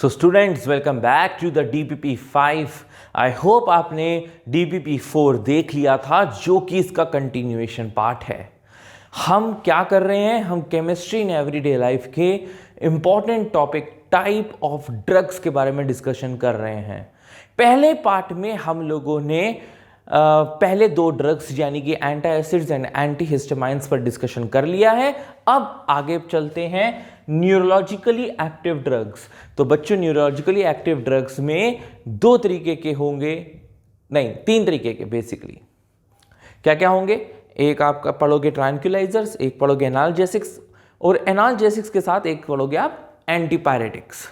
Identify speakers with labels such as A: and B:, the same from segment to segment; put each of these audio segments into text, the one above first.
A: तो students welcome back to the DPP5। I hope आपने DPP4 देख लिया था, जो कि इसका कंटिन्यूएशन पार्ट है। हम क्या कर रहे हैं, हम केमिस्ट्री इन एवरीडे लाइफ के important topic type of drugs के बारे में डिस्कशन कर रहे हैं। पहले पार्ट में हम लोगों ने पहले दो ड्रग्स यानी कि एंटासिड्स एंड एंटीहिस्टामाइंस पर डिस्कशन कर लिया है। अब आगे चलते हैं न्यूरोलॉजिकली एक्टिव ड्रग्स। तो बच्चों, न्यूरोलॉजिकली एक्टिव ड्रग्स में दो तरीके के होंगे, नहीं तीन तरीके के बेसिकली। क्या क्या होंगे? एक आपका पढ़ोगे ट्रैंक्विलाइजर्स, एक पढ़ोगे एनाल्जेसिक्स, और एनाल्जेसिक्स के साथ एक पढ़ोगे आप एंटीपायरेटिक्स।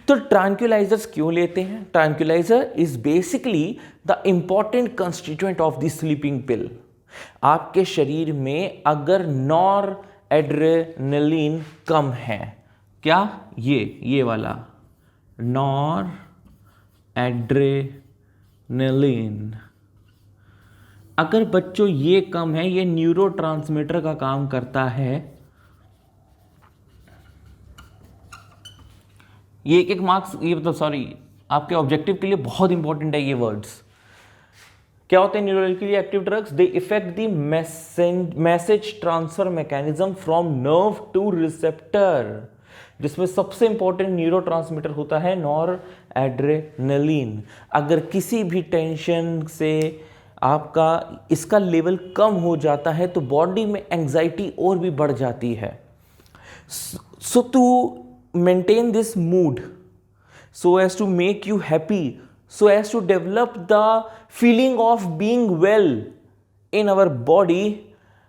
A: तो ट्रैंक्विलाइजर्स क्यों लेते हैं? Tranquilizer is basically the important constituent of the sleeping pill. आपके शरीर में अगर नॉर एड्रेनलिन कम है, क्या ये वाला नॉर एड्रेनलिन, अगर बच्चों ये कम है, ये न्यूरोट्रांसमीटर का काम करता है। ये एक मार्क्स, ये मतलब सॉरी, आपके ऑब्जेक्टिव के लिए बहुत इंपॉर्टेंट है ये वर्ड्स। क्या होते हैं neurologically active drugs? They effect the message transfer mechanism from nerve two receptor, जिसमें सबसे इंपॉर्टेंट न्यूरोट्रांसमीटर होता है नॉर एड्रेनलिन। अगर किसी भी टेंशन से आपका इसका लेवल कम हो जाता है तो बॉडी में एंजाइटी और भी बढ़ जाती है। सो to maintain this mood, so as to make you happy, so as to develop the feeling of being well in our body,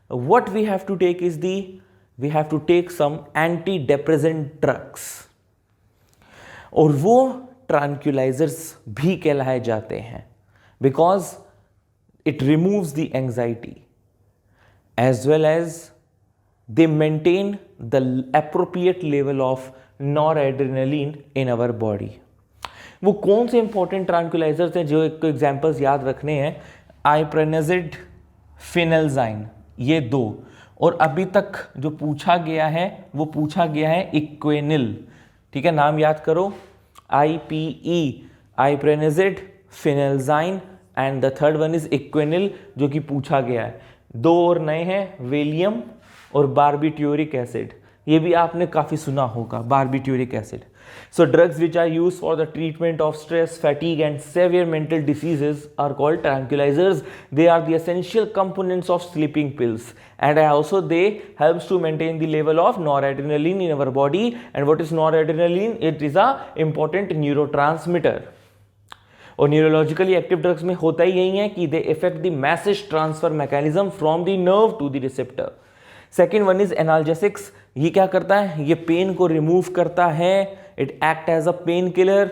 A: what we have to take is we have to take some antidepressant drugs, और वो tranquillisers भी कहलाए जाते हैं because it removes the anxiety as well as they maintain the appropriate level of noradrenaline in our body. वो कौन से important tranquillisers हैं जो एक एग्जांपल्स याद रखने हैं? आइप्रेनेजिड, फिनेल्जाइन, ये दो। और अभी तक जो पूछा गया है वो पूछा गया है इक्वेनिल। ठीक है, नाम याद करो, IPE, iproniazid, phenelzine, and the third one is Equanil, जो कि पूछा गया है। दो और नए हैं, वेलियम और बारबिट्यूरिक एसिड। ये भी आपने काफी सुना होगा, barbituric acid. So drugs which are used for the treatment of stress, fatigue and severe mental diseases are called tranquillisers. They are the essential components of sleeping pills and also they helps to maintain the level of noradrenaline in our body. And what is noradrenaline? It is a important neurotransmitter. और neurologically active drugs में होता ही यही है कि they effect the message transfer mechanism from the nerve to the receptor. Second one is analgesics. ये क्या करता है? ये पेन को रिमूव करता है। It act as a pain killer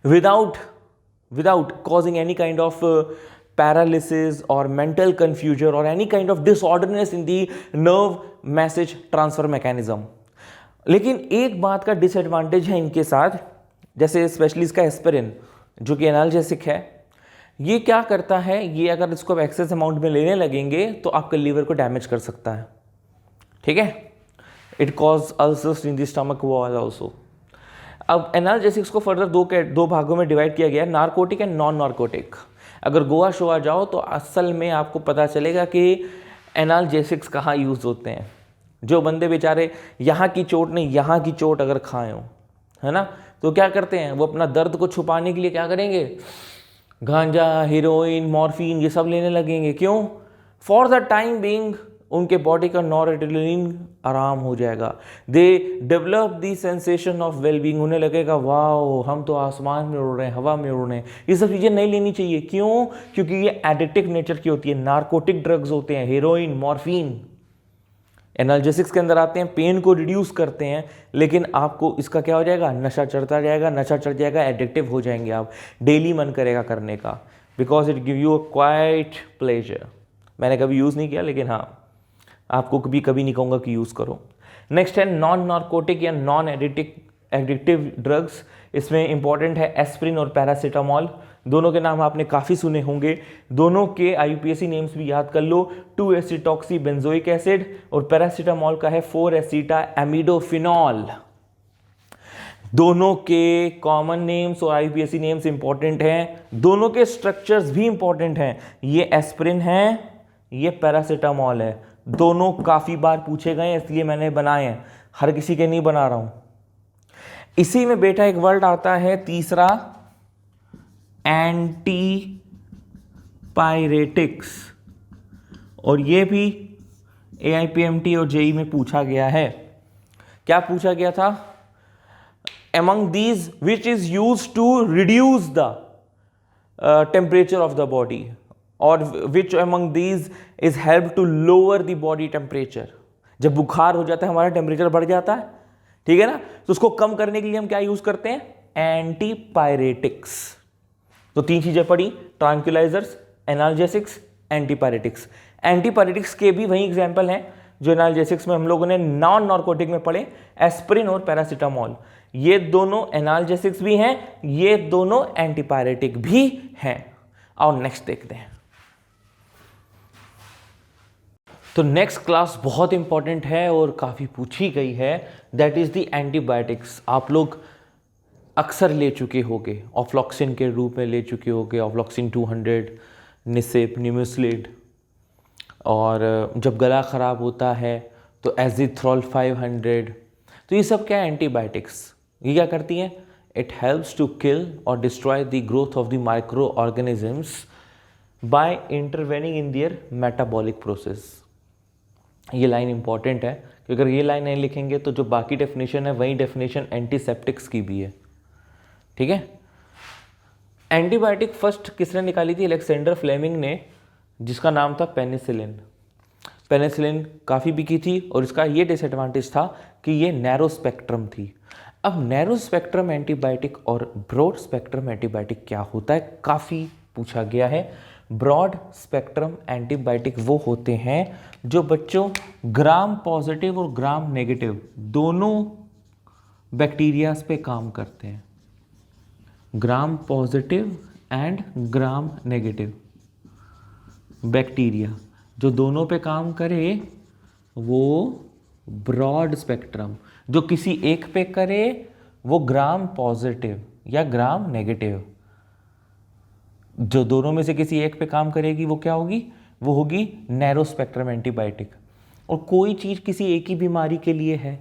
A: without causing any kind of paralysis और मेंटल कंफ्यूजन और any kind of disorderness in the nerve message transfer mechanism. लेकिन एक बात का डिसएडवांटेज है इनके साथ, जैसे स्पेशली इसका एस्पिरिन जो कि एनाल्जेसिक है, ये क्या करता है, ये अगर इसको आप एक्सेस अमाउंट में लेने लगेंगे तो आपके लीवर को डैमेज कर सकता है। ठीक है, it cause ulcers in the stomach wall also. अब एनाल्जेसिक्स को फर्दर दो भागों में डिवाइड किया गया है, नार्कोटिक एंड नॉन नार्कोटिक। अगर गोवा शोवा जाओ तो असल में आपको पता चलेगा कि एनाल्जेसिक्स कहाँ यूज होते हैं। जो बंदे बेचारे यहाँ की चोट नहीं यहाँ की चोट अगर खाए हो, है ना, तो क्या करते हैं, वो अपना दर्द को छुपाने के लिए क्या करेंगे, गांजा, हीरोइन, मॉर्फिन ये सब लेने लगेंगे। क्यों? फॉर द टाइम बीइंग उनके बॉडी का नॉरएड्रेनलिन आराम हो जाएगा। They develop the sensation of well being, उन्हें लगेगा वाओ हम तो आसमान में उड़ रहे हैं, हवा में उड़ रहे हैं। ये सब चीज़ें नहीं लेनी चाहिए। क्यों? क्योंकि ये एडिक्टिव नेचर की होती है, नार्कोटिक ड्रग्स होते हैं, हीरोइन, मॉर्फिन। एनाल्जेसिक्स के अंदर आते हैं, पेन को रिड्यूस करते हैं, लेकिन आपको इसका क्या हो जाएगा, नशा चढ़ता जाएगा, नशा चढ़ जाएगा, एडिक्टिव हो जाएंगे आप, डेली मन करेगा करने का, because it give you a quite pleasure. मैंने कभी यूज़ नहीं किया, लेकिन हाँ आपको कभी नहीं कहूँगा कि यूज़ करो। नेक्स्ट है नॉन नार्कोटिक या नॉन एडिक्टिव ड्रग्स। इसमें इंपॉर्टेंट है एस्प्रिन और पैरासीटामॉल। दोनों के नाम आपने काफ़ी सुने होंगे, दोनों के IUPAC नेम्स भी याद कर लो। 2-एसिटॉक्सी बेंजोइक एसिड और पैरासीटामॉल का है 4-एसिटा एमिडोफिनॉल। दोनों के कॉमन नेम्स और आईयूपीएसी नेम्स इंपॉर्टेंट हैं, दोनों के स्ट्रक्चर्स भी इंपॉर्टेंट हैं। ये एस्पिरिन है, ये पैरासीटामोल है, दोनों काफी बार पूछे गए इसलिए मैंने बनाए हैं, हर किसी के नहीं बना रहा हूं। इसी में बेटा एक वर्ड आता है तीसरा, एंटीपायरेटिक्स, और ये भी एआईपीएमटी और जेई में पूछा गया है। क्या पूछा गया था? among these which is used to reduce the temperature of the body, or which among these is help to lower the body temperature। जब बुखार हो जाता है हमारा टेम्परेचर बढ़ जाता है, ठीक है ना, तो उसको कम करने के लिए हम क्या यूज करते हैं? एंटीपायरेटिक्स। तो तीन चीजें पढ़ी, ट्रैंक्विलाइजर्स, एनाल्जेसिक्स, एंटीपायरेटिक्स। एंटीपायरेटिक्स के भी वही एग्जाम्पल हैं जो एनाल्जेसिक्स में हम लोगों ने नॉन नार्कोटिक में पढ़े, एस्पिरिन और पैरासीटामोल। ये दोनों एनाल्जेसिक्स भी हैं, ये दोनों एंटीपायरेटिक भी हैं। और नेक्स्ट देखते हैं। तो नेक्स्ट क्लास बहुत इंपॉर्टेंट है और काफी पूछी गई है, दैट इज द एंटीबायोटिक्स। आप लोग अक्सर ले चुके होंगे, ऑफ्लॉक्सिन के रूप में ले चुके होंगे, ऑफ्लॉक्सिन 200, निसिप, निम्यूसिलिड, और जब गला खराब होता है तो एजिथ्रोल 500। तो ये सब क्या है? एंटीबायोटिक्स। ये क्या करती हैं? इट हेल्प्स टू किल और destroy the growth of the micro organisms by intervening in their metabolic process. ये लाइन इंपॉर्टेंट है क्योंकि अगर ये लाइन नहीं लिखेंगे तो जो बाकी डेफिनेशन है वही डेफिनेशन एंटीसेप्टिक्स की भी है, ठीक है। एंटीबायोटिक फर्स्ट किसने निकाली थी? अलेक्जेंडर फ्लेमिंग ने, जिसका नाम था पेनिसिलिन। पेनिसिलिन काफ़ी बिकी थी और इसका ये डिसएडवांटेज था कि ये नैरो स्पेक्ट्रम थी। अब नैरो स्पेक्ट्रम एंटीबायोटिक और ब्रॉड स्पेक्ट्रम एंटीबायोटिक क्या होता है? काफ़ी पूछा गया है। ब्रॉड स्पेक्ट्रम एंटीबायोटिक वो होते हैं जो बच्चों ग्राम पॉजिटिव और ग्राम नेगेटिव दोनों बैक्टीरियाज पे काम करते हैं। Gram positive and gram negative bacteria जो दोनों पे काम करे वो ब्रॉड स्पेक्ट्रम, जो किसी एक पे करे वो ग्राम पॉजिटिव या ग्राम नेगेटिव। जो दोनों में से किसी एक पे काम करेगी वो क्या होगी? वो होगी नैरो स्पेक्ट्रम एंटीबायोटिक। और कोई चीज़ किसी एक ही बीमारी के लिए है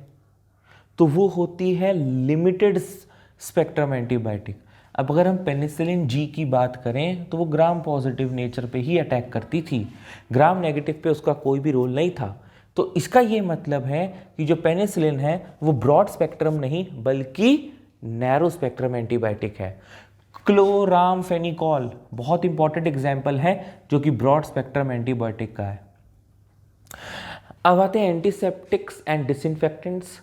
A: तो वो होती है लिमिटेड स्पेक्ट्रम एंटीबायोटिक। अब अगर हम पेनिसिलिन जी की बात करें तो वो ग्राम पॉजिटिव नेचर पे ही अटैक करती थी, ग्राम नेगेटिव पे उसका कोई भी रोल नहीं था। तो इसका ये मतलब है कि जो पेनिसिलिन है वो ब्रॉड स्पेक्ट्रम नहीं बल्कि नैरो स्पेक्ट्रम एंटीबायोटिक है। क्लोरामफेनिकॉल बहुत इंपॉर्टेंट एग्जाम्पल है जो कि ब्रॉड स्पेक्ट्रम एंटीबायोटिक का है। अब आते हैं एंटीसेप्टिक्स एंड डिसइंफेक्टेंट्स।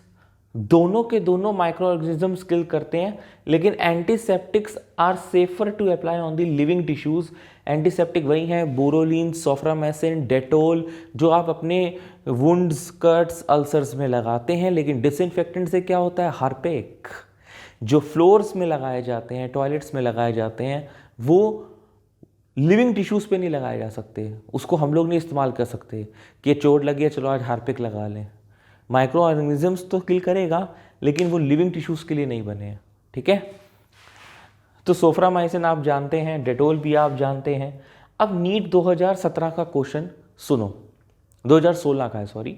A: दोनों के दोनों माइक्रो ऑर्गेनिजम्स किल करते हैं, लेकिन antiseptics are safer to apply on the living tissues. Antiseptic वही है बोरोलिन, सोफ्रामाइसिन, डेटोल जो आप अपने वुंड्स, कट्स, अल्सर्स में लगाते हैं। लेकिन डिसइंफेक्टेंट से क्या होता है? हार्पिक जो फ्लोर्स में लगाए जाते हैं, टॉयलेट्स में लगाए जाते हैं, वो लिविंग टिश्यूज़ पे नहीं लगाए जा सकते। उसको हम लोग नहीं इस्तेमाल कर सकते कि चोट लगी है चलो आज हार्पिक लगा लें। माइक्रो ऑर्गेनिजम्स तो किल करेगा लेकिन वो लिविंग टिश्यूज़ के लिए नहीं बने हैं, ठीक है। तो सोफ्रामाइसिन आप जानते हैं, डेटोल भी आप जानते हैं। अब नीट 2017 का क्वेश्चन सुनो, 2016 का है सॉरी,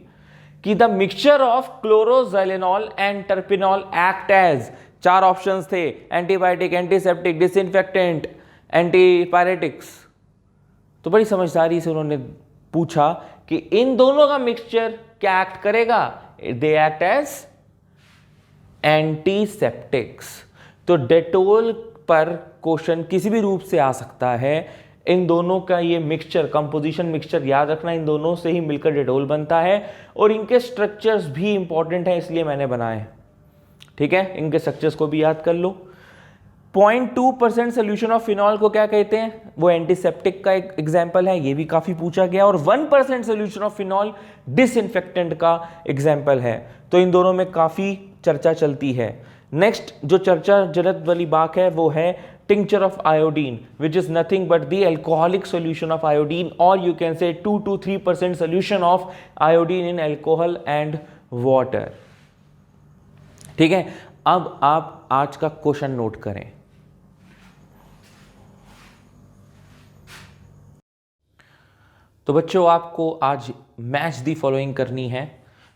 A: कि the mixture of chloroxylenol and terpineol act as, चार ऑप्शंस थे, एंटीबायोटिक, एंटीसेप्टिक, डिसइंफेक्टेंट, एंटीपायरेटिक्स। तो बड़ी समझदारी से उन्होंने पूछा कि इन दोनों का मिक्सचर क्या एक्ट करेगा? They act as antiseptics. तो डेटोल पर क्वेश्चन किसी भी रूप से आ सकता है। इन दोनों का ये मिक्सचर, कंपोजिशन मिक्सचर याद रखना, इन दोनों से ही मिलकर डेटोल बनता है और इनके स्ट्रक्चर्स भी इंपॉर्टेंट है इसलिए मैंने बनाए, ठीक है। इनके स्ट्रक्चर्स को भी याद कर लो। 0.2% सोल्यूशन ऑफ फिनॉल को क्या कहते हैं? वो एंटीसेप्टिक का एक एग्जाम्पल है, ये भी काफी पूछा गया। और 1% सोल्यूशन ऑफ फिनॉल डिसइंफेक्टेंट का एग्जाम्पल है। तो इन दोनों में काफी चर्चा चलती है। नेक्स्ट जो चर्चा जनत वाली बात है वो है tincture of iodine, which is nothing but the alcoholic solution of iodine, और you can say 2 to 3% solution of iodine in alcohol and water, ठीक है। अब आप आज का क्वेश्चन नोट करें। तो बच्चों आपको आज मैच दी फॉलोइंग करनी है।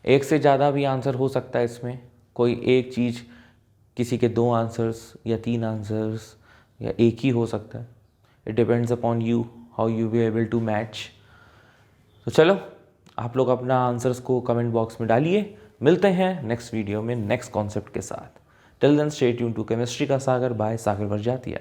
A: एक से ज़्यादा भी आंसर हो सकता है इसमें, कोई एक चीज़, किसी के 2 आंसर्स या 3 आंसर्स या एक ही हो सकता है। It depends upon you how you be able to match. तो चलो आप लोग अपना आंसर्स को कमेंट बॉक्स में डालिए। मिलते हैं नेक्स्ट वीडियो में नेक्स्ट कॉन्सेप्ट के साथ। Till then stay tune to chemistry का सागर बाय सागर वर्जातिया।